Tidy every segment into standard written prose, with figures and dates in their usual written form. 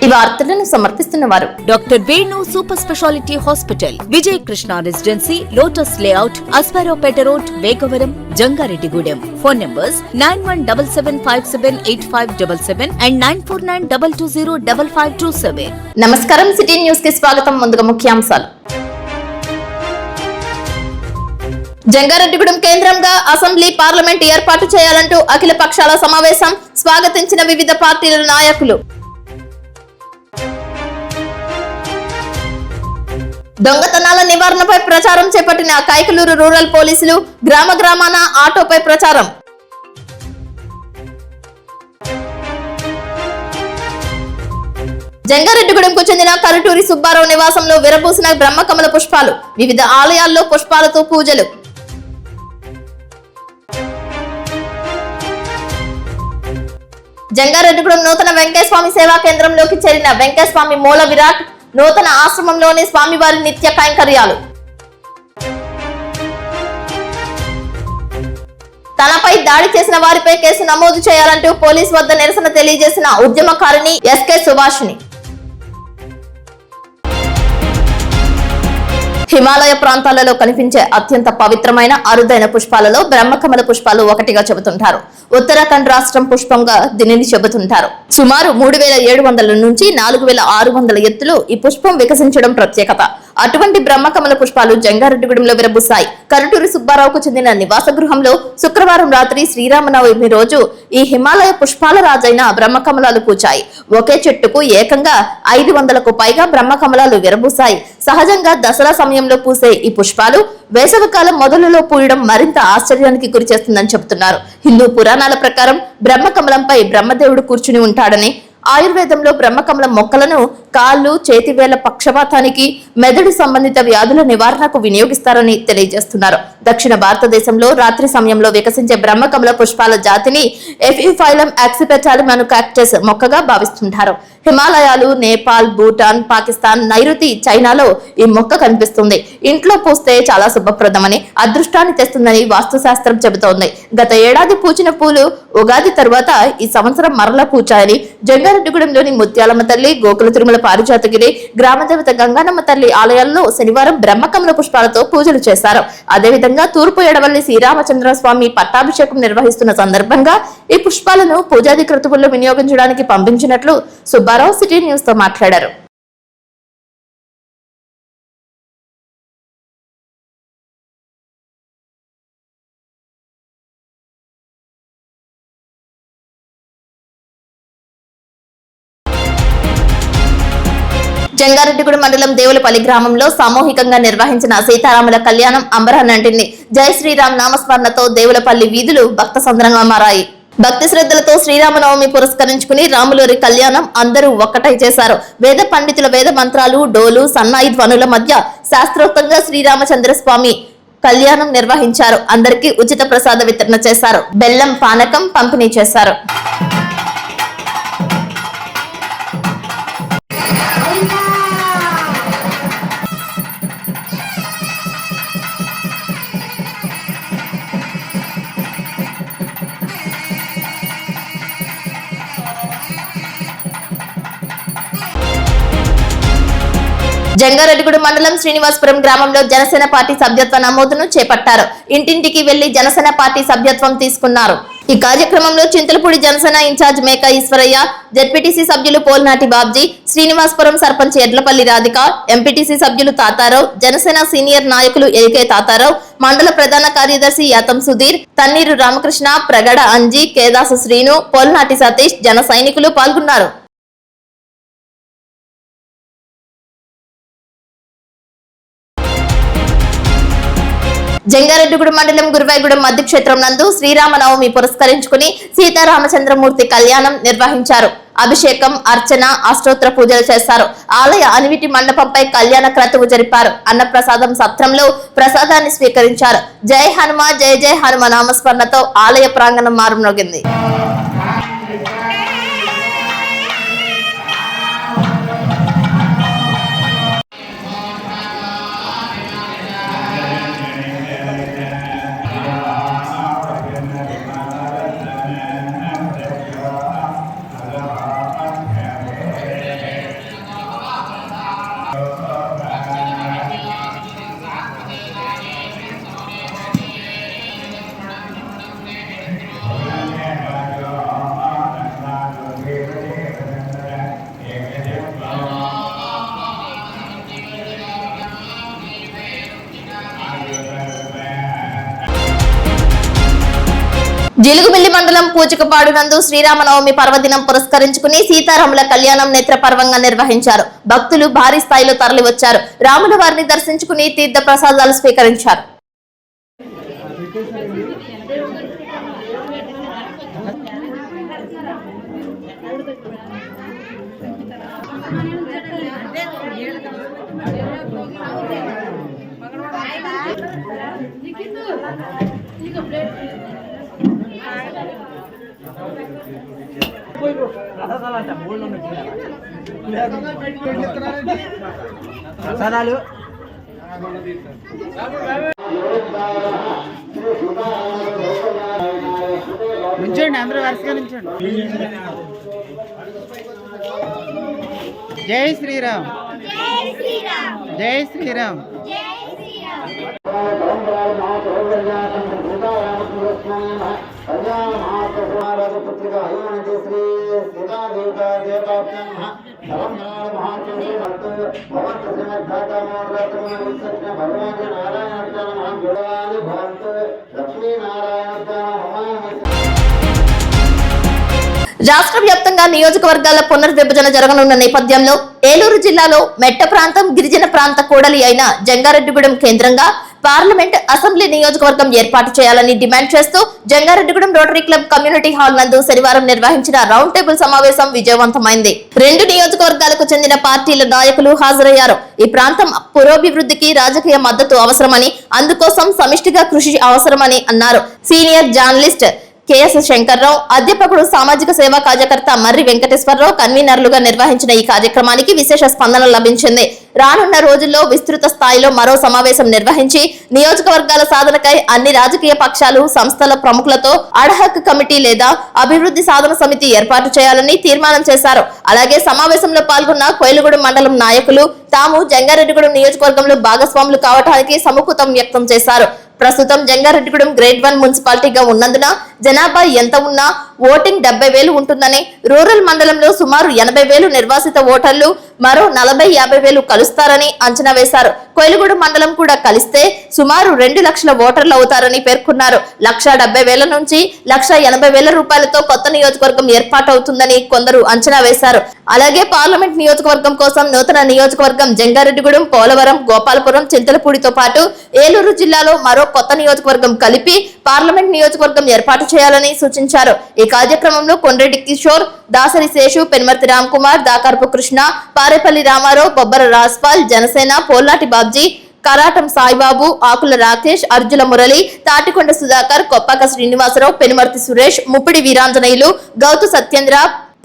ఈ వార్తలను సమర్పిస్తున్నవారు doctor Venu super speciality hospital, Vijay Krishna residency, lotus layout, Asparopeta road, Vegavaram, Jangareddygudem. Phone numbers 9177578577 and 9492205527. నమస్కారం. సిటీ న్యూస్ కి స్వాగతం. ముందుగా ముఖ్యాంశాలు. జంగారెడ్డిగూడెం కేంద్రంగా అసెంబ్లీ పార్లమెంట్ ఏర్పాటు చేయాలంటూ అఖిల పక్షాల సమావేశం స్వాగతించిన వివిధ పార్టీల నాయకులు. దొంగతనాల నివారణపై ప్రచారం చేపట్టిన కైకలూరు రూరల్ పోలీసులు. గ్రామ గ్రామాన ఆటోపై ప్రచారం. జంగారెడ్డిగూడెంకు చెందిన కరుటూరి సుబ్బారావు నివాసంలో విరబూసిన బ్రహ్మకమల పుష్పాలు. వివిధ ఆలయాల్లో పుష్పాలతో పూజలు. జంగారెడ్డిగూడెం నూతన వెంకటస్వామి సేవా కేంద్రంలోకి చేరిన వెంకటస్వామి మూల విరాట్. నూతన ఆశ్రమంలోని స్వామివారి నిత్య కైంకర్యాలు. తనపై దాడి చేసిన వారిపై కేసు నమోదు చేయాలంటూ పోలీసు వద్ద నిరసన తెలియజేసిన ఉద్యమకారిణి ఎస్కే సుభాషిణి. హిమాలయ ప్రాంతాలలో కనిపించే అత్యంత పవిత్రమైన అరుదైన పుష్పాలలో బ్రహ్మకమల పుష్పాలు ఒకటిగా చెబుతుంటారు. ఉత్తరాఖండ్ రాష్ట్రం పుష్పంగా దీనిని చెబుతుంటారు. సుమారు 3700 నుంచి 4600 ఎత్తులో ఈ పుష్పం వికసించడం ప్రత్యేకత. అటువంటి బ్రహ్మకమల పుష్పాలు జంగారెడ్డిగూడెంలో విరబూసాయి. కరుటూరి సుబ్బారావుకు చెందిన నివాస గృహంలో శుక్రవారం రాత్రి శ్రీరామనవమి రోజు ఈ హిమాలయ పుష్పాల రాజైన బ్రహ్మకమలాలు పూచాయి. ఒకే చెట్టుకు ఏకంగా 500కు పైగా బ్రహ్మకమలాలు విరబూసాయి. సహజంగా దసరా సమయంలో పూసే ఈ పుష్పాలు వేసవికాలం మొదలులో పూయడం మరింత ఆశ్చర్యానికి గురి చేస్తుందని చెబుతున్నారు. హిందూ పురాణాల ప్రకారం బ్రహ్మకమలంపై బ్రహ్మదేవుడు కూర్చుని ఉంటాడని, ఆయుర్వేదంలో బ్రహ్మకమలం మొక్కలను కాళ్ళు, చేతివేళ్ల పక్షపాతానికి, మెదడు సంబంధిత వ్యాధుల నివారణకు వినియోగిస్తారని తెలియజేస్తున్నారు. దక్షిణ భారతదేశంలో రాత్రి సమయంలో వికసించే బ్రహ్మకమల పుష్పాల జాతిని ఎఫిఫైలం యాక్సిపెటాలిమ్ అను కాక్టస్ మొక్కగా భావిస్తుంటారు. హిమాలయాలు, నేపాల్, భూటాన్, పాకిస్తాన్, నైరుతి, చైనాలో ఈ మొక్క కనిపిస్తుంది. ఇంట్లో పూస్తే చాలా శుభప్రదమని, అదృష్టాన్ని తెస్తుందని వాస్తుశాస్త్రం చెబుతోంది. గత ఏడాది పూచిన పూలు ఉగాది తరువాత ఈ సంవత్సరం మరలా పూచాయని జంగారెడ్డిగూడెంలోని ముత్యాలమ్మ తల్లి, గోకుల తిరుమల పారిజాతగిరి, గ్రామదేవత గంగానమ్మ తల్లి ఆలయాల్లో శనివారం బ్రహ్మకమల పుష్పాలతో పూజలు చేశారు. అదేవిధంగా తూర్పు ఎడవల్లి శ్రీరామచంద్ర స్వామి పట్టాభిషేకం నిర్వహిస్తున్న సందర్భంగా ఈ పుష్పాలను పూజాది క్రతువుల్లో వినియోగించడానికి పంపించినట్లు సుబ్బారావు సిటీ న్యూస్ తో మాట్లాడారు. జంగారెడ్డిగూడెం మండలం దేవులపల్లి గ్రామంలో సామూహికంగా నిర్వహించిన సీతారాముల కళ్యాణం అంబరాన్నంటింది. జై శ్రీరామ్ నామస్మరణతో దేవులపల్లి వీధులు భక్త సంద్రంగా మారాయి. భక్తి శ్రద్ధలతో శ్రీరామనవమి పురస్కరించుకుని రాములూరి కళ్యాణం అందరూ ఒక్కటై చేశారు. వేద పండితుల వేద మంత్రాలు, డోలు, సన్నాయి ధ్వనుల మధ్య శాస్త్రోక్తంగా శ్రీరామచంద్ర స్వామి కళ్యాణం నిర్వహించారు. అందరికీ ఉచిత ప్రసాద వితరణ చేశారు. బెల్లం పానకం పంపిణీ చేశారు. జంగారెడ్డిగూడెం మండలం శ్రీనివాసపురం గ్రామంలో జనసేన పార్టీ సభ్యత్వ నమోదును చేపట్టారు. ఇంటింటికి వెళ్లి జనసేన పార్టీ సభ్యత్వం తీసుకున్నారు. ఈ కార్యక్రమంలో చింతలపూడి జనసేన ఇన్ఛార్జ్ మేకా ఈశ్వరయ్య, జెడ్పీటీసీ సభ్యులు పోల్నాటి బాబ్జీ, శ్రీనివాసపురం సర్పంచ్ ఎడ్లపల్లి రాధిక, ఎంపీటీసీ సభ్యులు తాతారావు, జనసేన సీనియర్ నాయకులు ఎల్కే తాతారావు, మండల ప్రధాన కార్యదర్శి యాతం సుధీర్, తన్నీరు రామకృష్ణ, ప్రగడ అంజీ, కేదాసు శ్రీను, పోల్నాటి సతీష్, జన సైనికులు పాల్గొన్నారు. జంగారెడ్డిగూడెం మండలం గురువాయిగూడెం మధ్యక్షేత్రం నందు శ్రీరామనవమి పురస్కరించుకుని సీతారామచంద్రమూర్తి కళ్యాణం నిర్వహించారు. అభిషేకం, అర్చన, అష్టోత్తర పూజలు చేశారు. ఆలయ అనివిటి మండపంపై కళ్యాణ క్రతువు జరిపారు. అన్నప్రసాదం సత్రంలో ప్రసాదాన్ని స్వీకరించారు. జై హనుమ, జయ జయ హనుమ నామస్మరణతో ఆలయ ప్రాంగణం మారుమ్రోగింది. బొబ్బిలి మండలం పూచికపాడు నందు శ్రీరామనవమి పర్వదినం పురస్కరించుకుని సీతారాముల కళ్యాణం నేత్రపర్వంగా నిర్వహించారు. భక్తులు భారీ స్థాయిలో తరలివచ్చారు. రాముల వారిని దర్శించుకుని తీర్థ ప్రసాదాలు స్వీకరించారు. నుంచండి, అందరూ వరుసగా నుంచండి. జై శ్రీరామ్, జై శ్రీరామ్. రాష్ట్ర వ్యాప్తంగా నియోజకవర్గాల పునర్విభజన జరగనున్న నేపథ్యంలో ఏలూరు జిల్లాలో మెట్ట ప్రాంతం, గిరిజన ప్రాంత కూడలి అయిన జంగారెడ్డిగూడెం కేంద్రంగా పార్లమెంట్ అసెంబ్లీ నియోజకవర్గం ఏర్పాటు చేయాలని డిమాండ్ చేస్తూ Jangareddygudem rotary club community hall నందు శనివారం నిర్వహించిన రౌండ్ టేబుల్ సమావేశం విజయవంతమైంది. 2 నియోజకవర్గాలకు చెందిన పార్టీల నాయకులు హాజరయ్యారు. ఈ ప్రాంతం పురోభివృద్ధికి రాజకీయ మద్దతు అవసరమని, అందుకోసం సమిష్టిగా కృషి అవసరమని అన్నారు. సీనియర్ జర్నలిస్ట్ కెఎస్ శంకర్రావు, అధ్యాపకుడు, సామాజిక సేవా కార్యకర్త మర్రి వెంకటేశ్వరరావు కన్వీనర్లుగా నిర్వహించిన ఈ కార్యక్రమానికి విశేష స్పందన లభించింది. రానున్న రోజుల్లో విస్తృత స్థాయిలో మరో సమావేశం నిర్వహించి నియోజకవర్గాల సాధనకై అన్ని రాజకీయ పక్షాలు, సంస్థల ప్రముఖులతో అడ్హాక్ కమిటీ లేదా అభివృద్ధి సాధన సమితి ఏర్పాటు చేయాలని తీర్మానం చేశారు. అలాగే సమావేశంలో పాల్గొన్న కోయిలగూడెం మండలం నాయకులు తాము జంగారెడ్డిగూడెం నియోజకవర్గంలో భాగస్వాములు కావడానికి సముఖతం వ్యక్తం చేశారు. ప్రస్తుతం జంగారెడ్డిగూడెం గ్రేడ్ 1 మున్సిపాలిటీగా ఉన్నందున జనాభా ఎంత ఉన్నా ఓటింగ్ 70,000 ఉంటుందని, రూరల్ మండలంలో సుమారు 80,000 నిర్వాసిత ఓటర్లు మరో 40,000-50,000 కలుస్తారని అంచనా వేశారు. కోయిలగూడెం మండలం కూడా కలిస్తే సుమారు 2 లక్షల ఓటర్లు అవుతారని పేర్కొన్నారు. 1,70,000 నుంచి 1,80,000 రూపాయలతో కొత్త నియోజకవర్గం ఏర్పాటవుతుందని కొందరు అంచనా వేశారు. అలాగే పార్లమెంట్ నియోజకవర్గం కోసం నూతన నియోజకవర్గం జంగారెడ్డిగూడెం, పోలవరం, గోపాలపురం, చింతలపూడితో పాటు ఏలూరు జిల్లాలో మరో కొత్త నియోజకవర్గం కలిపి పార్లమెంట్ నియోజకవర్గం ఏర్పాటు చేయాలని సూచించారు. ఈ కార్యక్రమంలో కొండ్రెడ్డి కిషోర్, దాసరి శేషు, పెన్మర్తి రామ్ కుమార్, దాకర్పు కృష్ణ, పారేపల్లి రామారావు, బొబ్బర రాజ్పాల్, జనసేన, పోల్నాటి బాబ్జీ, కరాటం సాయిబాబు, ఆకుల రాకేష్, అర్జుల మురళి, తాటికొండ సుధాకర్, కొప్పాక శ్రీనివాసరావు, పెనుమర్తి సురేష్, ముప్పిడి వీరాంజనేయులు, గౌతు సత్యేంద్ర,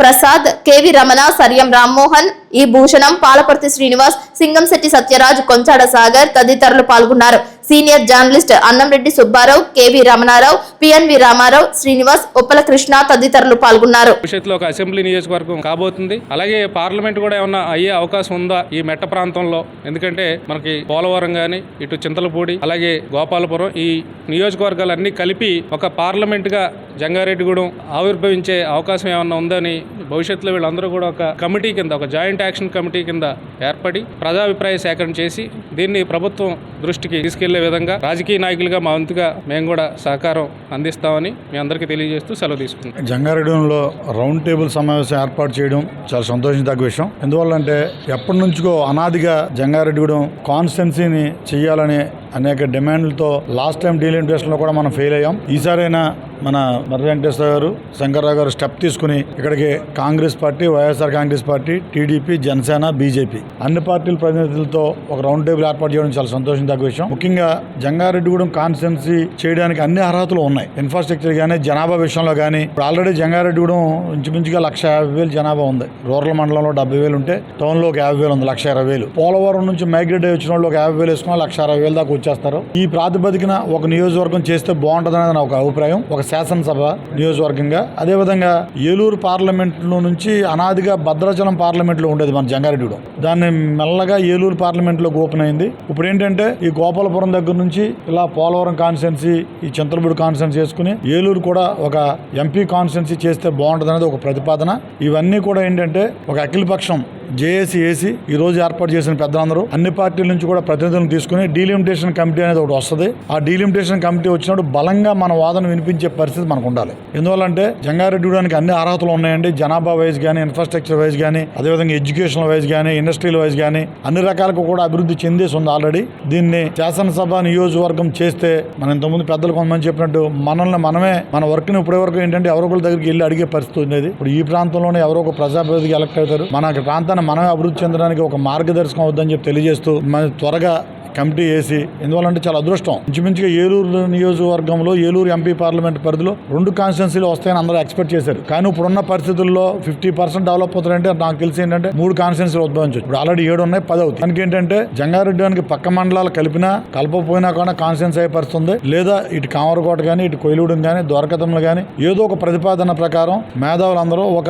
ప్రసాద్, కేవి రమణ, సరియం రామ్మోహన్, ఈ భూషణం, పాలపర్తి శ్రీనివాస్, సింగంశెట్టి సత్యరాజ్, కొంచాడ సాగర్ తదితరులు పాల్గొన్నారు. Senior journalist Annamreddy Subbarao, K V Ramanarao, P N V Ramarao, Srinivas, Uppala Krishna తదితరులు పాల్గొన్నారు. భవిష్యత్తులో ఒక అసెంబ్లీ నియోజకవర్గం కాబోతుంది. అలాగే పార్లమెంట్ కూడా ఏమన్నా అయ్యే అవకాశం ఉందా ఈ మెట్ట ప్రాంతంలో? ఎందుకంటే మనకి పోలవరం గాని, ఇటు చింతలపూడి, అలాగే గోపాలపురం, ఈ నియోజకవర్గాలన్నీ కలిపి ఒక పార్లమెంట్ గా జంగారెడ్డిగూడెం ఆవిర్భవించే అవకాశం ఏమన్నా ఉందని భవిష్యత్తులో వీళ్ళందరూ కూడా ఒక కమిటీ కింద, ఒక జాయింట్ యాక్షన్ కమిటీ కింద ఏర్పడి ప్రజాభిప్రాయ సేకరణ చేసి దీన్ని ప్రభుత్వం దృష్టికి తీసుకెళ్లే విధంగా రాజకీయ నాయకులుగా మా వంతుగా మేము కూడా సహకారం అందిస్తామని మీ అందరికీ తెలియజేస్తూ సెలవు తీసుకుంటాం. జంగారెడ్డిగూడెంలో రౌండ్ టేబుల్ సమావేశం ఏర్పాటు చేయడం చాలా సంతోషించదగ్గ విషయం. ఎందువల్లంటే ఎప్పటి నుంచో అనాదిగా జంగారెడ్డిగూడెం కాన్స్టిట్యున్సీని చేయాలని అనేక డిమాండ్లతో లాస్ట్ టైం డీలిమిటేషన్లో కూడా మనం ఫెయిల్ అయ్యాం. ఈసారైనా మన మర్రి వెంకటేశ్వర గారు, శంకర్రావు గారు స్టెప్ తీసుకుని ఇక్కడికి Congress party, YSR Congress party, TDP, Janasena, BJP అన్ని పార్టీల ప్రతినిధులతో ఒక రౌండ్ టేబుల్ ఏర్పాటు చేయడం చాలా సంతోషించదగ్గ విషయం. ముఖ్యంగా జంగారెడ్డిగూడెం కాన్స్టిట్యున్సీ చేయడానికి అన్ని అర్హతలు ఉన్నాయి. ఇన్ఫ్రాస్ట్రక్చర్ కానీ, జనాభా విషయంలో కానీ. ఇప్పుడు ఆల్రెడీ జంగారెడ్డిగూడెం ఇంచుమించుగా 150,000 జనాభా ఉంది. రూరల్ మండలంలో 70,000 ఉంటే టౌన్లో ఒక 50,000 ఉంది, 120,000. పోలవరం నుంచి మైగ్రేట్ అయ్యి వచ్చిన వాళ్ళు ఒక 50,000 వేసుకుని 160,000 దాకా వచ్చేస్తారు. ఈ ప్రాతిపదికన ఒక నియోజకవర్గం చేస్తే బాగుంటుంది అనేది నా ఒక అభిప్రాయం, ఒక శాసనసభ నియోజకవర్గంగా. అదేవిధంగా ఏలూరు పార్లమెంట్లో నుంచి అనాదిగా భద్రాచలం పార్లమెంట్లో ఉండేది మన జంగారెడ్డిగూడెం. దాన్ని మెల్లగా ఏలూరు పార్లమెంట్లోకి ఓపెన్ అయింది. ఇప్పుడు ఏంటంటే ఈ గోపాలపురం దగ్గర నుంచి ఇలా పోలవరం కాన్స్టిట్యున్సీ, ఈ చింతలపూడి కాన్స్టిట్యున్సీ చేసుకుని ఏలూరు కూడా ఒక ఎంపీ కాన్స్టిట్యున్సీ చేస్తే బాగుంటుంది అనేది ఒక ప్రతిపాదన. ఇవన్నీ కూడా ఏంటంటే ఒక అఖిలపక్షం జేఏసీ ఏసీ ఈ రోజు ఏర్పాటు చేసిన పెద్దలందరూ అన్ని పార్టీల నుంచి కూడా ప్రతినిధులను తీసుకుని డీలిమిటేషన్ కమిటీ అనేది ఒకటి వస్తుంది. ఆ డీలిమిటేషన్ కమిటీ వచ్చినప్పుడు బలంగా మన వాదన వినిపించే పరిస్థితి మనకు ఉండాలి. ఎందువల్లంటే జంగారెడ్డిగూడానికి అన్ని అర్హతలు ఉన్నాయండి. జనాభా వైజ్ కానీ, ఇన్ఫ్రాస్ట్రక్చర్ వైజ్ కానీ, అదేవిధంగా ఎడ్యుకేషన్ వైజ్ కానీ, ఇండస్ట్రియల్ వైజ్ కానీ అన్ని రకాలకు కూడా అభివృద్ధి చెందేసి ఉంది ఆల్రెడీ. దీన్ని శాసనసభ నియోజకవర్గం చేస్తే మనం ఇంతకుముందు పెద్దలు కొంతమంది చెప్పినట్టు మనమే మన వర్క్ ని ఇప్పటి వరకు ఏంటంటే ఎవరో ఒకరి దగ్గరికి వెళ్ళి అడిగే పరిస్థితి ఉండేది. ఇప్పుడు ఈ ప్రాంతంలోనే ఎవరో ఒక ప్రజాప్రతినిధికి ఎలక్ట్ అవుతారు. మన ప్రాంతాన్ని మనమే అభివృద్ధి చెందడానికి ఒక మార్గదర్శకం అవుతుందని చెప్పి తెలియజేస్తూ మన త్వరగా కమిటీ వేసి, ఎందువల్లంటే చాలా అదృష్టం. ఇంచుమించుగా ఏలూరు నియోజకవర్గంలో ఏలూరు ఎంపీ పార్లమెంట్ పరిధిలో 2 కాన్స్టిట్యున్సీలు వస్తాయని అందరూ ఎక్స్పెక్ట్ చేశారు. కానీ ఇప్పుడున్న పరిస్థితుల్లో 50% డెవలప్ అవుతారంటే నాకు తెలిసి ఏంటంటే 3 కాన్స్టిట్యున్సీలు ఉద్భవించవచ్చు. ఇప్పుడు ఆల్రెడీ 7 ఉన్నాయి, 10 అవుతాయి. దానికి ఏంటంటే జంగారెడ్డికి పక్క మండలాలు కలపకపోయినా కూడా కాన్స్టిట్యున్సీ అయిపరుస్తుంది. లేదా ఇటు కామరకోట కానీ, ఇటు కొయిలూడెం కానీ, ద్వారకతంలో కానీ ఏదో ఒక ప్రతిపాదన ప్రకారం మేధావులందరూ ఒక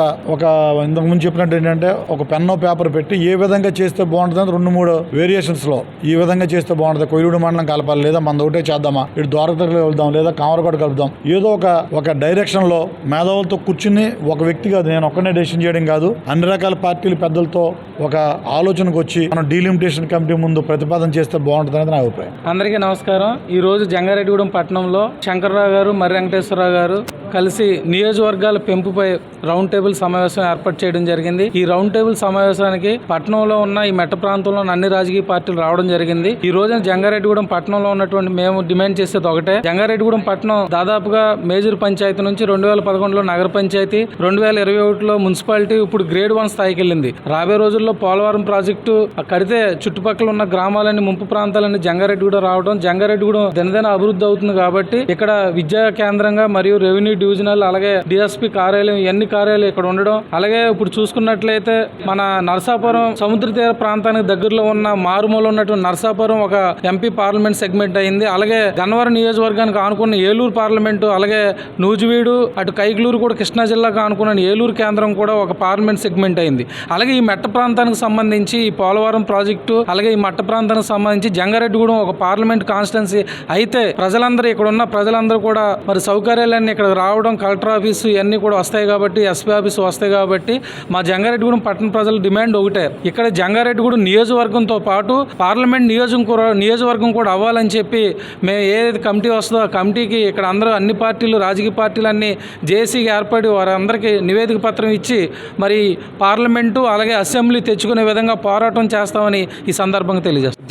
ఇంతకు ముందు చెప్పినట్టు ఏంటంటే ఒక పెన్నో పేపర్ పెట్టి ఏ విధంగా చేస్తే బాగుంటుంది 2-3 వేరియేషన్స్ లో ఈ విధంగా చేస్తే బాగుంటుంది. కొయిలూడు మండలం కలపాలి, లేదా మన ఒకటే చేద్దామా, ఇటు ద్వారకతలో వెళ్దాం, లేదా కామరకోట కలుపుదాం. ఏదో ఒక డైరెక్షన్ లో మేధావులతో కూర్చుని ఒక వ్యక్తి కాదు, నేను ఒక్కనే డెసిషన్ చేయడం కాదు, అన్ని రకాల పార్టీల పెద్దలతో ఒక ఆలోచనకు వచ్చి మనం డీలిమిటేషన్ కమిటీ ముందు ప్రతిపాదన చేస్తే బాగుంటుంది అనేది నా అభిప్రాయం. అందరికీ నమస్కారం. ఈ రోజు జంగారెడ్డిగూడెం పట్టణంలో శంకర్రావు గారు, మర్రి వెంకటేశ్వరరావు గారు కలిసి నియోజకవర్గాల పెంపుపై రౌండ్ టేబుల్ సమావేశం ఏర్పాటు చేయడం జరిగింది. ఈ రౌండ్ టేబుల్ సమావేశానికి పట్టణంలో ఉన్న ఈ మెట్ట ప్రాంతంలో అన్ని రాజకీయ పార్టీలు రావడం జరిగింది. ఈ రోజున జంగారెడ్డిగూడెం పట్టణంలో ఉన్నటువంటి మేము డిమాండ్ చేసేది ఒకటే. జంగారెడ్డిగూడెం పట్టణం దాదాపుగా మేజర్ పంచాయతీ నుంచి 2011లో నగర పంచాయతీ, 2021లో మున్సిపాలిటీ, ఇప్పుడు గ్రేడ్ 1 స్థాయికి వెళ్ళింది. రాబోయే రోజుల్లో పోలవరం ప్రాజెక్టు కడితే చుట్టుపక్కల ఉన్న గ్రామాలన్నీ, ముంపు ప్రాంతాలన్నీ జంగారెడ్డిగూడెం రావడం, జంగారెడ్డిగూడెం దినదిన అభివృద్ధి అవుతుంది. కాబట్టి ఇక్కడ విద్యా కేంద్రంగా మరియు రెవెన్యూ డివిజనల్, అలాగే డిఎస్పీ కార్యాలయం, ఎన్ని కార్యాలయాలు ఇక్కడ ఉండడం, అలాగే ఇప్పుడు చూసుకున్నట్లయితే మన నరసాపురం సముద్ర తీర ప్రాంతానికి దగ్గరలో ఉన్న మారుమూల ఉన్నటువంటి నరసాపురం ఒక ఎంపీ పార్లమెంట్ సెగ్మెంట్ అయింది. అలాగే గన్నవరం నియోజకవర్గానికి ఆనుకున్న ఏలూరు పార్లమెంటు, అలాగే నూజివీడు, అటు కైకలూరు కూడా కృష్ణా జిల్లాకు ఆనుకున్న ఏలూరు కేంద్రం కూడా ఒక పార్లమెంట్ సెగ్మెంట్ అయింది. అలాగే ఈ మెట్ట ప్రాంతానికి సంబంధించి ఈ పోలవరం ప్రాజెక్టు, అలాగే ఈ మట్ట ప్రాంతానికి సంబంధించి జంగారెడ్డిగూడెం ఒక పార్లమెంట్ కాన్స్టిట్యున్సీ అయితే ప్రజలందరూ, ఇక్కడ ఉన్న ప్రజలందరూ కూడా మరి సౌకర్యాలన్నీ ఇక్కడ రావడం, కలెక్టర్ ఆఫీసు ఇవన్నీ కూడా వస్తాయి కాబట్టి, ఎస్పీ ఆఫీసు వస్తాయి కాబట్టి మా జంగారెడ్డిగూడెం పట్టణ ప్రజల డిమాండ్ ఒకటే. ఇక్కడ జంగారెడ్డిగూడెం నియోజకవర్గంతో పాటు పార్లమెంట్ నియోజకవర్గం కూడా అవ్వాలని చెప్పి మేము ఏదైతే కమిటీ వస్తుందో ఆ కమిటీకి ఇక్కడ అందరూ అన్ని పార్టీలు, రాజకీయ పార్టీలన్నీ జేసీకి ఏర్పడి వారందరికీ నివేదిక పత్రం ఇచ్చి మరి పార్లమెంటు అలాగే అసెంబ్లీ తెచ్చుకునే విధంగా పోరాటం చేస్తామని ఈ సందర్భంగా తెలియజేస్తాం.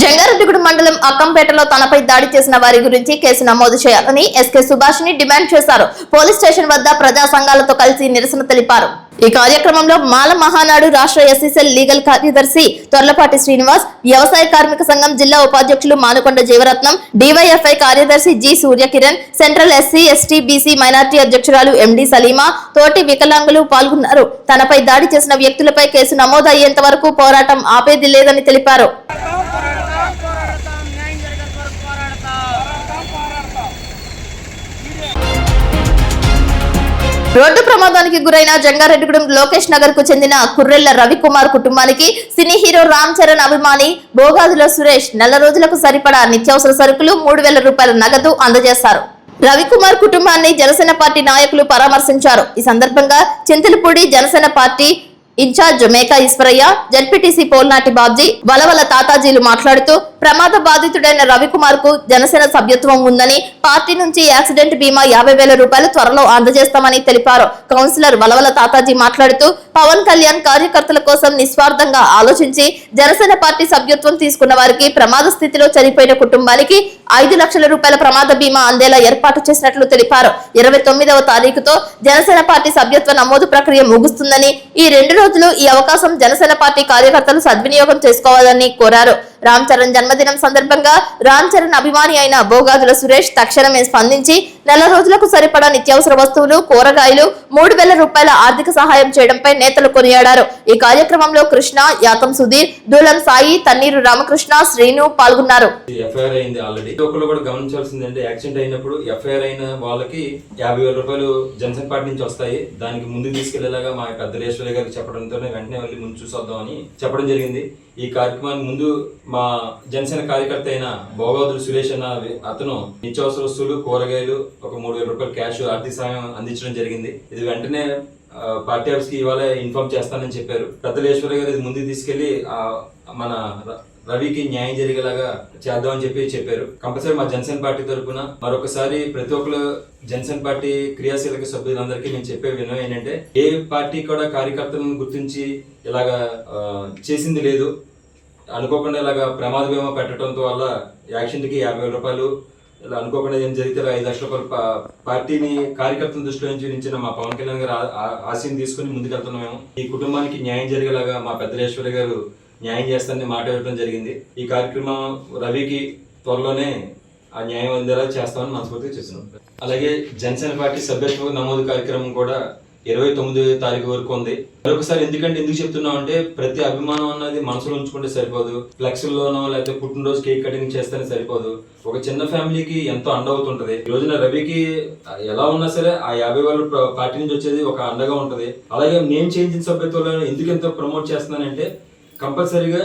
జంగారెడ్డిగూడెం మండలం అక్కంపేటలో తనపై దాడి చేసిన వారి గురించి కేసు నమోదు చేయాలని ఎస్కే సుభాష్ ని డిమాండ్ చేశారు. పోలీస్ స్టేషన్ వద్ద ప్రజా సంఘాలతో కలిసి నిరసన తెలిపారు. ఈ కార్యక్రమంలో మాల మహానాడు రాష్ట్ర ఎస్సీసెల్ లీగల్ కార్యదర్శి తొర్లపాటి శ్రీనివాస్, వ్యవసాయ కార్మిక సంఘం జిల్లా ఉపాధ్యక్షులు మానుకొండ జీవరత్నం, డివైఎఫ్ఐ కార్యదర్శి G Surya Kiran, central SC ST BC minority అధ్యక్షురాలు ఎండి సలీమా, తోటి వికలాంగులు పాల్గొన్నారు. తనపై దాడి చేసిన వ్యక్తులపై కేసు నమోదు అయ్యేంత వరకు పోరాటం ఆపేది లేదని తెలిపారు. రోడ్డు ప్రమాదానికి గురైన జంగారెడ్డిగూడెం లోకేష్ నగర్ కు చెందిన కుర్రెళ్ల రవికుమార్ కుటుంబానికి సినీ హీరో రామ్ చరణ్ అభిమాని బోగాదుల సురేష్ నెల రోజులకు సరిపడా నిత్యావసర సరుకులు 3,000 రూపాయల నగదు అందజేశారు. రవికుమార్ కుటుంబాన్ని జనసేన పార్టీ నాయకులు పరామర్శించారు. ఈ సందర్భంగా Chintalapudi Janasena party in charge Meka Eswaraiah, ZPTC Polnati Babji, Valavala తాతాజీలు మాట్లాడుతూ ప్రమాద బాధితుడైన రవికుమార్ కు జనసేన సభ్యత్వం ఉందని, పార్టీ నుంచి యాక్సిడెంట్ బీమా 50,000 రూపాయలు త్వరలో అందజేస్తామని తెలిపారు. కౌన్సిలర్ వలవల తాతాజీ మాట్లాడుతూ పవన్ కళ్యాణ్ కార్యకర్తల కోసం నిస్వార్థంగా ఆలోచించి జనసేన పార్టీ సభ్యత్వం తీసుకున్న వారికి ప్రమాద స్థితిలో చనిపోయిన కుటుంబానికి 5 లక్షల రూపాయల ప్రమాద బీమా అందేలా ఏర్పాటు చేసినట్లు తెలిపారు. 29వ తారీఖుతో జనసేన పార్టీ సభ్యత్వ నమోదు ప్రక్రియ ముగుస్తుందని, ఈ 2 రోజులు ఈ అవకాశం జనసేన పార్టీ కార్యకర్తలు సద్వినియోగం చేసుకోవాలని కోరారు. రామ్ చరణ్ జన్మదినం సందర్భంగా రామ్ చరణ్ అభిమాని అయిన బోగాదుల సురేష్ తక్షణమే స్పందించి నెల రోజులకు సరిపడా నిత్యావసర వస్తువులు, కూరగాయలు 3,000 రూపాయల ఆర్థిక సహాయం చేయడంపై నేతలు కొనియాడారు. ఈ కార్యక్రమంలో కృష్ణ, యాతం సుధీర్, దూలం సాయి, తన్నీరు రామకృష్ణ, శ్రీను పాల్గొన్నారు. ఎఫ్ఐఆర్ అయింది ఆల్రెడీ. ఒకళ్ళు కూడా గమనించాల్సిందంటే యాక్సిడెంట్ అయినప్పుడు ఎఫ్ఐఆర్ అయిన వాళ్ళకి 50,000 రూపాయలు జనసేన పార్టీ నుంచి వస్తాయి. దానికి ముందు తీసుకెళ్లేలాగా మా అద్దరేశ్వరి గారికి చెప్పడంతోనే వెంటనే వెళ్ళి ముందు చూసొద్దామని చెప్పడం జరిగింది. ఈ కార్యక్రమానికి ముందు మా జనసేన కార్యకర్త అయిన బోగాదులు సురేష్ అన్న అతను నిత్యావసర వస్తువులు, కూరగాయలు ఒక 3,000 రూపాయలు క్యాష్ ఆర్థిక సాయం అందించడం జరిగింది. ఇది వెంటనే పార్టీ ఆఫీస్ కి ఇవాళ ఇన్ఫార్మ్ చేస్తానని చెప్పారు. పెద్దలు ఈశ్వరయ్య గారు ఇది ముందుకు తీసుకెళ్లి మన రవికి న్యాయం జరిగేలాగా చేద్దామని చెప్పారు. కంపల్సరీ మా జనసేన పార్టీ తరఫున మరొకసారి ప్రతి ఒక్కరు జనసేన పార్టీ క్రియాశీలక సభ్యులందరికీ నేను చెప్పే వినయం ఏంటంటే, ఏ పార్టీ కూడా కార్యకర్తలను గుర్తించి ఇలాగా చేసింది లేదు. అనుకోకుండా ఇలాగా ప్రమాద బీమా పెట్టడంతో వల్ల యాక్సిడెంట్కి 50,000 రూపాయలు, ఇలా అనుకోకుండా ఏం జరిగితే 5 లక్షల రూపాయలు పార్టీని కార్యకర్తల దృష్టిలో నుంచి మా పవన్ కళ్యాణ్ గారు ఆశయం తీసుకుని ముందుకెళ్తున్నాము. ఈ కుటుంబానికి న్యాయం జరిగేలాగా మా పెద్దలేశ్వరి గారు న్యాయం చేస్తానని మాట ఇవ్వడం జరిగింది. ఈ కార్యక్రమం రవికి త్వరలోనే ఆ న్యాయం అందేలా చేస్తామని మనస్ఫూర్తిగా చేస్తున్నాం. అలాగే జనసేన పార్టీ సభ్యత్వ నమోదు కార్యక్రమం కూడా 29వ తారీఖు వరకు ఉంది. మరొకసారి ఎందుకు చెప్తున్నాం అంటే, ప్రతి అభిమానం అన్నది మనసులో ఉంచుకుంటే సరిపోదు. ఫ్లెక్స్లోనో లేకపోతే పుట్టినరోజు కేక్ కటింగ్ చేస్తేనే సరిపోదు. ఒక చిన్న ఫ్యామిలీకి ఎంతో అండ అవుతుంటది. ఈ రోజున రవికి ఎలా ఉన్నా సరే ఆ 50,000 పార్టీ నుంచి వచ్చేది ఒక అండగా ఉంటది. అలాగే నేను చేయించిన సభ్యత్వంలో ఎందుకు ఎంతో ప్రమోట్ చేస్తున్నానంటే, కంపల్సరీగా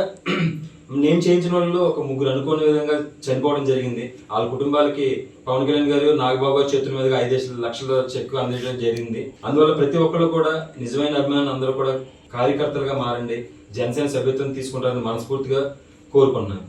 నేను చేయించిన వాళ్ళు ఒక 3 అనుకోని విధంగా చనిపోవడం జరిగింది. వాళ్ళ కుటుంబాలకి పవన్ కళ్యాణ్ గారు నాగబాబు గారి చేతుల మీదుగా 5 లక్షల చెక్ అందించడం జరిగింది. అందువల్ల ప్రతి ఒక్కరు కూడా నిజమైన అభిమానులు అందరూ కూడా కార్యకర్తలుగా మారండి, జనసేన సభ్యత్వం తీసుకుంటారని మనస్ఫూర్తిగా కోరుకున్నాను.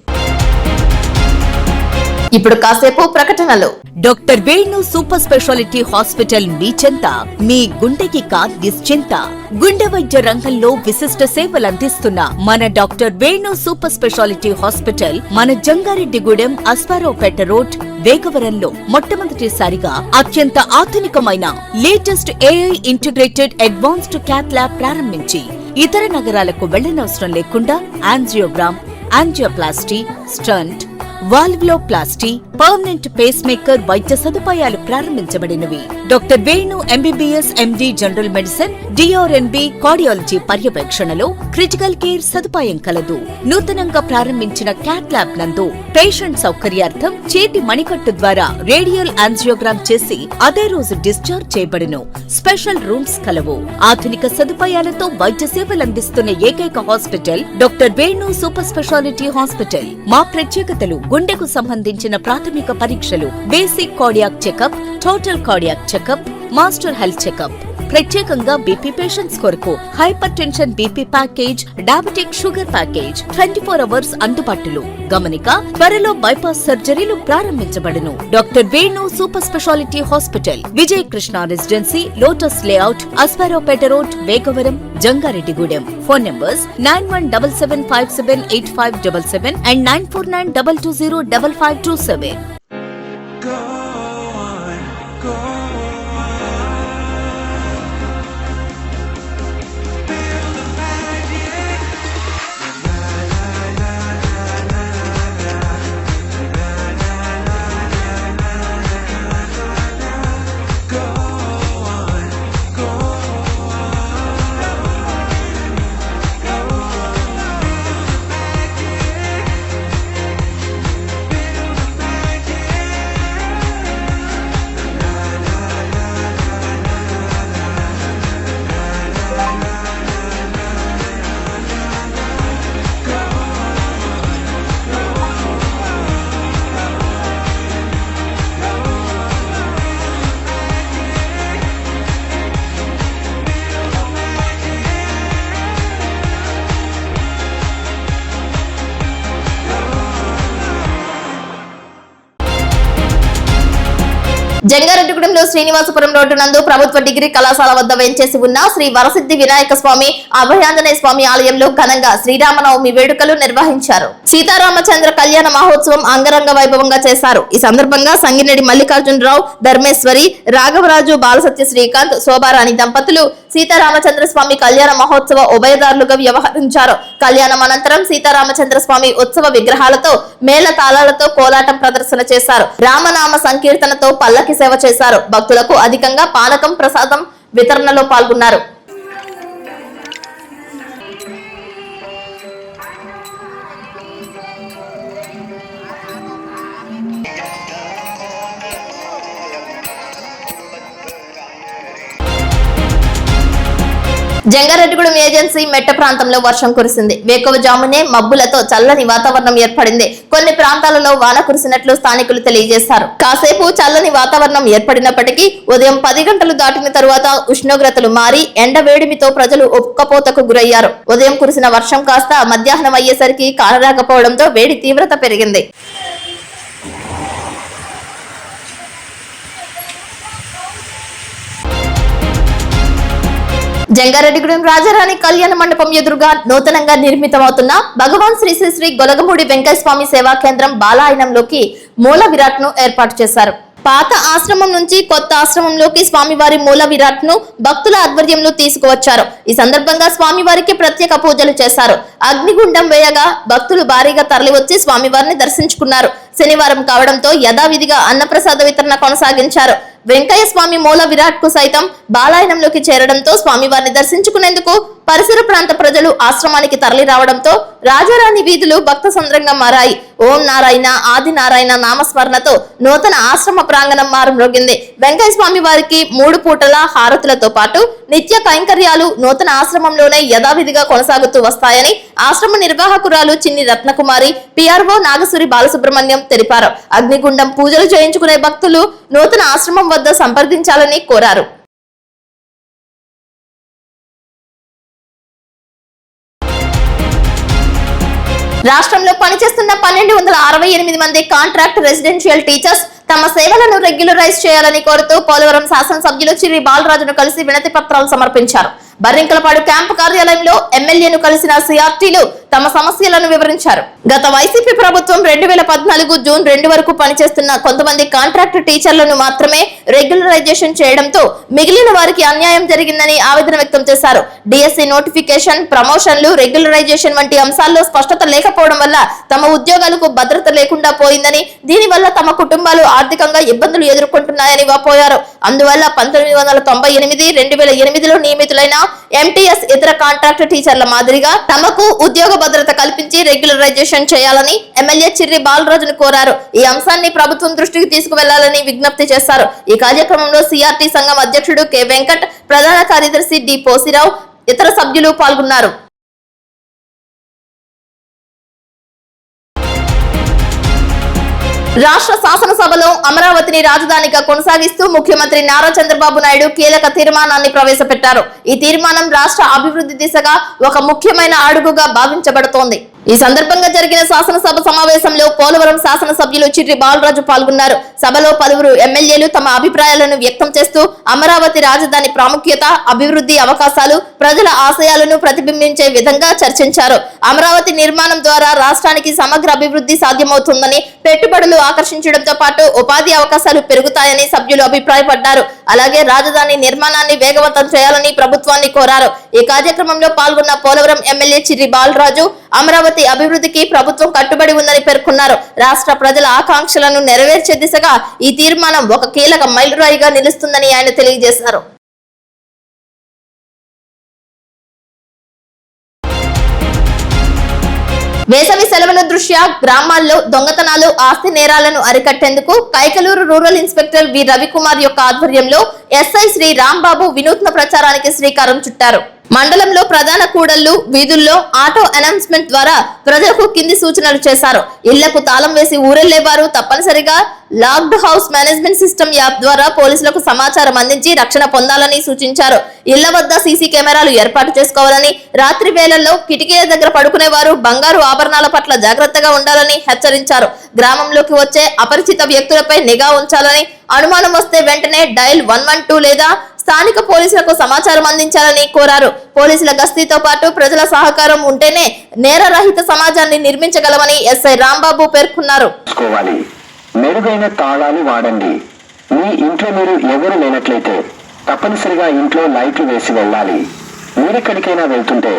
ఇప్పుడు కాసేపు ప్రకటనలు. Doctor Venu super speciality hospital మీ చెంత. మీ గుండెకి నిశ్చింత. గుండె వైద్య రంగంలో విశిష్ట సేవలందిస్తున్న మన doctor Venu super speciality hospital మన జంగారెడ్డిగూడెం అస్పారావుపేట రోడ్ వేగవరంలో మొట్టమొదటిసారిగా అత్యంత ఆధునికమైన latest AI integrated advanced cath lab ప్రారంభించి ఇతర నగరాలకు వెళ్లనవసరం లేకుండా angiogram, angioplasty, stent, valvuloplasty, permanent pacemaker వైద్య సదుపాయాలు ప్రారంభించబడినవి. Doctor Venu MBBS MD general medicine, DrNB cardiology పర్యవేక్షణలో క్రిటికల్ కేర్ సదుపాయం కలదు. నూతనంగా ప్రారంభించిన క్యాట్ ల్యాబ్ నందు పేషెంట్ సౌకర్యార్థం చేతి మణికట్టు ద్వారా రేడియల్ యాంజియోగ్రామ్ చేసి అదే రోజు డిశ్చార్జ్ చేయబడును. స్పెషల్ రూమ్స్ కలవు. ఆధునిక సదుపాయాలతో వైద్య సేవలందిస్తున్న ఏకైక hospital doctor Venu super speciality hospital. మా ప్రత్యేకతలు: గుండెకు సంబంధించిన ప్రాథమిక పరీక్షలు, basic cardiac checkup, total cardiac checkup, master health checkup. ప్రత్యేకంగా బీపీ పేషెంట్స్ కొరకు hypertension BP package, diabetic sugar package 24 hours అందుబాటులో. గమనిక: త్వరలో బైపాస్ సర్జరీలు ప్రారంభించబడును. Doctor Venu super speciality hospital, Vijaya Krishna residency, lotus layout, Asparaopeta road, Vegavaram, Jangareddygudem. Phone numbers 9177578577 and 9492205527. జంగారెడ్డిగూడెంలో Srinivasapuram road నందు ప్రభుత్వ డిగ్రీ కళాశాల వద్ద వేంచేసి ఉన్న శ్రీ వరసిద్ధి వినాయక స్వామి అభయాంజనేయ స్వామి ఆలయంలో ఘనంగా శ్రీరామనవమి వేడుకలు నిర్వహించారు. సీతారామచంద్ర కళ్యాణ మహోత్సవం అంగరంగ వైభవంగా చేశారు. ఈ సందర్భంగా సంగినేడి మల్లికార్జునరావు, ధర్మేశ్వరి, రాఘవరాజు, బాలసత్య శ్రీకాంత్, శోభారాణి దంపతులు సీతారామచంద్ర స్వామి కళ్యాణ మహోత్సవ ఉభయదారులుగా వ్యవహరించారు. కళ్యాణం అనంతరం సీతారామచంద్ర స్వామి ఉత్సవ విగ్రహాలతో మేళ తాళాలతో కోలాటం ప్రదర్శన చేశారు. రామనామ సంకీర్తనతో పల్లకి సేవ చేశారు. భక్తులకు అధికంగా పానకం, ప్రసాదం వితరణలో పాల్గొన్నారు. జంగారెడ్డిగూడెం ఏజెన్సీ మెట్ట ప్రాంతంలో వర్షం కురిసింది. వేకువజామునే మబ్బులతో చల్లని వాతావరణం ఏర్పడింది. కొన్ని ప్రాంతాలలో వాన కురిసినట్లు స్థానికులు తెలియజేశారు. కాసేపు చల్లని వాతావరణం ఏర్పడినప్పటికీ ఉదయం 10 గంటలు దాటిన తరువాత ఉష్ణోగ్రతలు మారి ఎండ వేడిమితో ప్రజలు ఉక్కపోతకు గురయ్యారు. ఉదయం కురిసిన వర్షం కాస్త మధ్యాహ్నం అయ్యేసరికి కానరాకపోవడంతో వేడి తీవ్రత పెరిగింది. జంగారెడ్డిగూడెం రాజారాణి కళ్యాణ మండపం ఎదురుగా నూతనంగా నిర్మితమవుతున్న భగవాన్ శ్రీ శ్రీ శ్రీ గొలగమూడి వెంకయ్య స్వామి సేవా కేంద్రం బాలాయనంలోకి మూల విరాట్ ను ఏర్పాటు చేశారు. పాత ఆశ్రమం నుంచి కొత్త ఆశ్రమంలోకి స్వామివారి మూల విరాట్ ను భక్తుల ఆధ్వర్యంలో తీసుకువచ్చారు. ఈ సందర్భంగా స్వామివారికి ప్రత్యేక పూజలు చేశారు. అగ్నిగుండం వేయగా భక్తులు భారీగా తరలివచ్చి స్వామివారిని దర్శించుకున్నారు. శనివారం కావడంతో యథావిధిగా అన్నప్రసాద వితరణ కొనసాగించారు. వెంకయ్య స్వామి మూల విరాట్ కు సైతం బాలాయనంలోకి చేరడంతో స్వామివారిని దర్శించుకునేందుకు పరిసర ప్రాంత ప్రజలు ఆశ్రమానికి తరలి రావడంతో రాజారాణి వీధులు భక్త సంద్రంగా మారాయి. ఓం నారాయణ ఆది నారాయణ నామస్మరణతో నూతన ఆశ్రమ ప్రాంగణం మారుమ్రోగింది. వెంకయ్య స్వామి వారికి 3 పూటల హారతులతో పాటు నిత్య కైంకర్యాలు నూతన ఆశ్రమంలోనే యథావిధిగా కొనసాగుతూ వస్తాయని ఆశ్రమ నిర్వాహకురాలు చిన్ని రత్నకుమారి, పిఆర్ఓ నాగసూరి బాలసుబ్రహ్మణ్యం తెలిపారు. అగ్నిగుండం పూజలు చేయించుకునే భక్తులు నూతన ఆశ్రమం వద్ద సంప్రదించాలని కోరారు. రాష్ట్రంలో పనిచేస్తున్న 1268 మంది కాంట్రాక్ట్ రెసిడెన్షియల్ టీచర్స్ తమ సేవలను రెగ్యులరైజ్ చేయాలని కోరుతూ పోలవరం శాసనసభ్యులు చిర్రి బాలరాజును కలిసి వినతి పత్రాలు సమర్పించారు. బర్రింకలపాడు క్యాంపు కార్యాలయంలో ఎమ్మెల్యేను కలిసిన సిఆర్టీలు తమ సమస్యలను వివరించారు. గత వైసీపీ ప్రభుత్వం 2014 జూన్ 2 వరకు పనిచేస్తున్న కొంతమంది కాంట్రాక్ట్ టీచర్లను మాత్రమే రెగ్యులరైజేషన్ చేయడంతో మిగిలిన వారికి అన్యాయం జరిగిందని ఆవేదన వ్యక్తం చేశారు. డిఎస్సి నోటిఫికేషన్, ప్రమోషన్లు, రెగ్యులరైజేషన్ వంటి అంశాల్లో స్పష్టత లేకపోవడం వల్ల తమ ఉద్యోగాలకు భద్రత లేకుండా పోయిందని, దీనివల్ల తమ కుటుంబాలు ఆర్థికంగా ఇబ్బందులు ఎదుర్కొంటున్నాయని వాపోయారు. అందువల్ల 1998, 2008లో నియమితులైన ఎంటీఎస్ ఇతర కాంట్రాక్ట్ టీచర్ల మాదిరిగా తమకు ఉద్యోగ భద్రత కల్పించి రెగ్యులరైజేషన్ చేయాలని ఎమ్మెల్యే చిర్రి బాలరాజును కోరారు. ఈ అంశాన్ని ప్రభుత్వం దృష్టికి తీసుకువెళ్లాలని విజ్ఞప్తి చేశారు. ఈ కార్యక్రమంలో సిఆర్టీ సంఘం అధ్యక్షుడు కె వెంకట్, ప్రధాన కార్యదర్శి డి పోసిరావు, ఇతర సభ్యులు పాల్గొన్నారు. రాష్ట్ర శాసనసభలో అమరావతిని రాజధానిగా కొనసాగిస్తూ ముఖ్యమంత్రి నారా చంద్రబాబు నాయుడు కీలక తీర్మానాన్ని ప్రవేశపెట్టారు. ఈ తీర్మానం రాష్ట్ర అభివృద్ధి దిశగా ఒక ముఖ్యమైన అడుగుగా భావించబడుతోంది. ఈ సందర్భంగా జరిగిన శాసనసభ సమావేశంలో పోలవరం శాసనసభ్యులు చిర్రి బాలరాజు పాల్గొన్నారు. సభలో పలువురు ఎమ్మెల్యేలు తమ అభిప్రాయాలను వ్యక్తం చేస్తూ అమరావతి రాజధాని ప్రాముఖ్యత, అభివృద్ధి అవకాశాలు, ప్రజల ఆశయాలను ప్రతిబింబించే విధంగా చర్చించారు. అమరావతి నిర్మాణం ద్వారా రాష్ట్రానికి సమగ్ర అభివృద్ధి సాధ్యమవుతుందని, పెట్టుబడులు ఆకర్షించడంతో పాటు ఉపాధి అవకాశాలు పెరుగుతాయని సభ్యులు అభిప్రాయపడ్డారు. అలాగే రాజధాని నిర్మాణాన్ని వేగవంతం చేయాలని ప్రభుత్వాన్ని కోరారు. ఈ కార్యక్రమంలో పాల్గొన్న పోలవరం ఎమ్మెల్యే చిర్రి బాలరాజు అమరావతి అభివృద్ధికి ప్రభుత్వం కట్టుబడి ఉందని పేర్కొన్నారు. రాష్ట్ర ప్రజల ఆకాంక్షలను నెరవేర్చే దిశగా ఈ తీర్మానం ఒక కీలక మైలురాయిగా నిలుస్తుందని ఆయన తెలియజేశారు. వేసవి సెలవుల దృష్ట్యా గ్రామాల్లో దొంగతనాలు, ఆస్తి నేరాలను అరికట్టేందుకు కైకలూరు రూరల్ ఇన్స్పెక్టర్ వి రవికుమార్ యొక్క ఆధ్వర్యంలో ఎస్ఐ శ్రీ రాంబాబు వినూత్న ప్రచారానికి శ్రీకారం చుట్టారు. మండలంలో ప్రధాన కూడళ్లు, వీధుల్లో ఆటో అనౌన్స్మెంట్ ద్వారా ప్రజలకు కింది సూచనలు చేశారు. ఇళ్లకు తాళం వేసి ఊరెళ్లేవారు తప్పనిసరిగా locked house management system app ద్వారా పోలీసులకు సమాచారం అందించి రక్షణ పొందాలని సూచించారు. ఇళ్ల వద్ద సీసీ కెమెరాలు ఏర్పాటు చేసుకోవాలని, రాత్రి వేళల్లో కిటికీల దగ్గర పడుకునేవారు బంగారు ఆభరణాల పట్ల జాగ్రత్తగా ఉండాలని హెచ్చరించారు. గ్రామంలోకి వచ్చే అపరిచిత వ్యక్తులపై నిఘా ఉంచాలని, అనుమానం వస్తే వెంటనే డయల్ 112 లేదా స్థానిక పోలీసులకు సమాచారం అందించాలని కోరారు. పోలీసుల గస్తీతో పాటు ప్రజల సహకారం ఉంటేనే నేరరహిత సమాజాన్ని నిర్మించగలమని ఎస్ఐ రాంబాబు పేర్కొన్నారు. మెరుగైన తాళాలు వాడండి. మీ ఇంట్లో మీరు ఎవరు లేనట్లయితే తప్పనిసరిగా ఇంట్లో లైట్లు వేసి వెళ్ళాలి. మీరెక్కడికైనా వెళ్తుంటే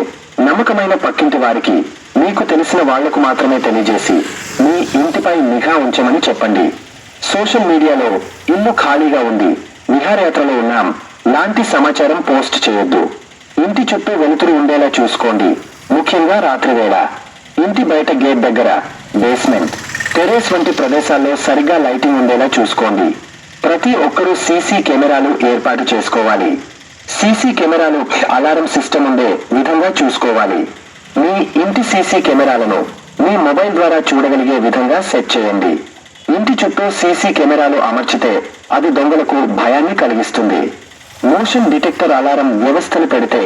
నమ్మకమైన పక్కింటి వారికి, మీకు తెలిసిన వాళ్లకు మాత్రమే తెలియజేసి మీ ఇంటిపై నిఘా ఉంచమని చెప్పండి. సోషల్ మీడియాలో ఇల్లు ఖాళీగా ఉంది, విహారయాత్రలో ఉన్నాం లాంటి సమాచారం పోస్ట్ చేయొద్దు. ఇంటి చుట్టూ వెలుతురు ఉండేలా చూసుకోండి. ముఖ్యంగా రాత్రి వేళ ఇంటి బయట గేట్ దగ్గర, బేస్మెంట్, టెర్రస్ వంటి ప్రదేశాల్లో సరిగ్గా లైటింగ్ ఉండేలా చూసుకోండి. ప్రతి ఒక్కరూ సీసీ కెమెరాలు ఏర్పాటు చేసుకోవాలి. సీసీ కెమెరాలు అలారం సిస్టమ్ ఉండే విధంగా చూసుకోవాలి. మీ ఇంటి సీసీ కెమెరాలను మీ మొబైల్ ద్వారా చూడగలిగే విధంగా సెట్ చేయండి. ఇంటి చుట్టూ సీసీ కెమెరాలు అమర్చితే అది దొంగలకు భయాన్ని కలిగిస్తుంది. మోషన్ డిటెక్టర్ అలారం వ్యవస్థను పెడితే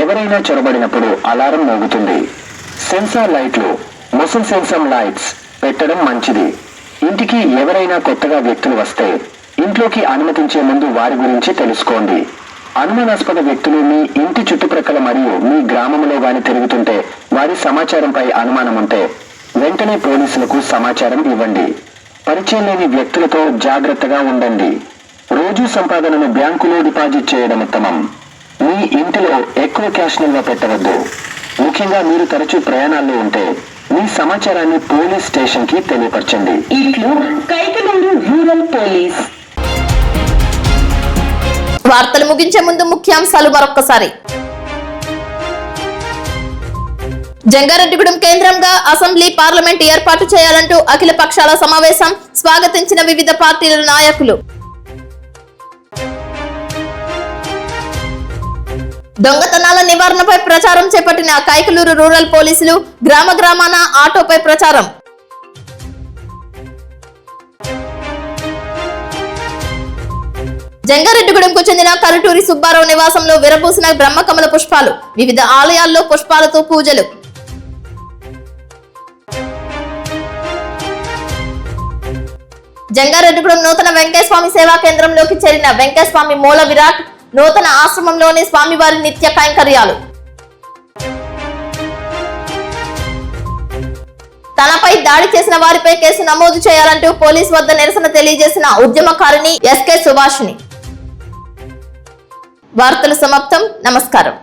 ఎవరైనా చొరబడినప్పుడు అలారం మోగుతుంది. సెన్సార్ లైట్లు, మొషన్ సెన్సర్ లైట్స్ పెట్టడం మంచిది. ఇంటికి ఎవరైనా కొత్తగా వ్యక్తులు వస్తే ఇంట్లోకి అనుమతించే ముందు వారి గురించి తెలుసుకోండి. అనుమానాస్పద వ్యక్తులు మీ ఇంటి చుట్టుప్రక్కల మరియు మీ గ్రామంలో గాని తిరుగుతుంటే వారి సమాచారంపై అనుమానం ఉంటే వెంటనే పోలీసులకు సమాచారం ఇవ్వండి. పరిచయం లేని వ్యక్తులతో జాగ్రత్తగా ఉండండి. రోజు సంపాదనను బ్యాంకులో డిపాజిట్ చేయడం ఉత్తమం. మీ ఇంటిలో ఎక్కువ క్యాష్ నిల్వ పెట్టవద్దు. ముఖ్యంగా మీరు తరచూ ప్రయాణాల్లో ఉంటే మీ సమాచారాన్ని పోలీస్ స్టేషన్ కి తెలియపరచండి. ఇట్లు కైకలూరు రూరల్ పోలీస్. వార్తలు ముగించే ముందు ముఖ్యాంశాలు మరొక్కసారి. జంగారెడ్డిగూడెం కేంద్రంగా అసెంబ్లీ పార్లమెంట్ ఏర్పాటు చేయాలంటూ అఖిల పక్షాల సమావేశం స్వాగతించిన వివిధ పార్టీల నాయకులు. దొంగతనాల నివారణపై ప్రచారం చేపట్టిన కైకలూరు రూరల్ పోలీసులు. గ్రామ గ్రామాన ఆటోపై ప్రచారం. జంగారెడ్డిగూడెంకు చెందిన కరుటూరి సుబ్బారావు నివాసంలో విరబూసిన బ్రహ్మకమల పుష్పాలు. వివిధ ఆలయాల్లో పుష్పాలతో పూజలు. జంగారెడ్డిగూడెం నూతన వెంకటస్వామి సేవా కేంద్రంలోకి చేరిన వెంకటస్వామి మూల విరాట్. నూతన ఆశ్రమంలోని స్వామివారి నిత్య కైంకర్యాలు. తనపై దాడి చేసిన వారిపై కేసు నమోదు చేయాలంటూ పోలీసు వద్ద నిరసన తెలియజేసిన ఉద్యమకారిణి ఎస్కే సుభాషిణి. వార్తలు సమాప్తం. నమస్కారం.